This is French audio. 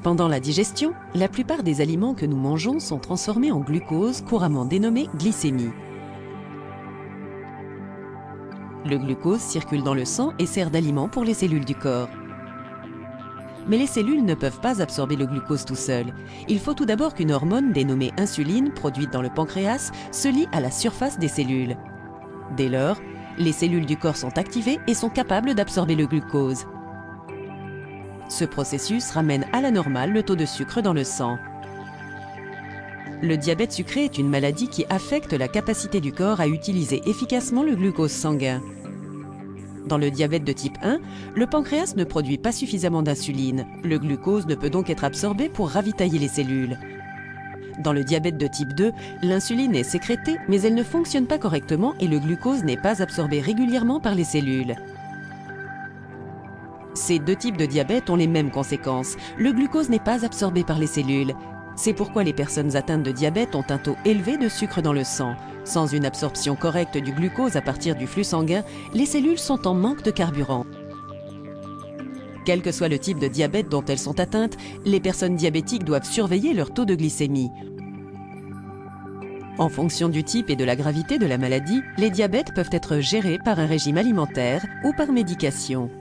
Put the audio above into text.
Pendant la digestion, la plupart des aliments que nous mangeons sont transformés en glucose, couramment dénommé glycémie. Le glucose circule dans le sang et sert d'aliment pour les cellules du corps. Mais les cellules ne peuvent pas absorber le glucose tout seul. Il faut tout d'abord qu'une hormone dénommée insuline, produite dans le pancréas, se lie à la surface des cellules. Dès lors, les cellules du corps sont activées et sont capables d'absorber le glucose. Ce processus ramène à la normale le taux de sucre dans le sang. Le diabète sucré est une maladie qui affecte la capacité du corps à utiliser efficacement le glucose sanguin. Dans le diabète de type 1, le pancréas ne produit pas suffisamment d'insuline. Le glucose ne peut donc être absorbé pour ravitailler les cellules. Dans le diabète de type 2, l'insuline est sécrétée, mais elle ne fonctionne pas correctement et le glucose n'est pas absorbé régulièrement par les cellules. Ces deux types de diabète ont les mêmes conséquences. Le glucose n'est pas absorbé par les cellules. C'est pourquoi les personnes atteintes de diabète ont un taux élevé de sucre dans le sang. Sans une absorption correcte du glucose à partir du flux sanguin, les cellules sont en manque de carburant. Quel que soit le type de diabète dont elles sont atteintes, les personnes diabétiques doivent surveiller leur taux de glycémie. En fonction du type et de la gravité de la maladie, les diabètes peuvent être gérés par un régime alimentaire ou par médication.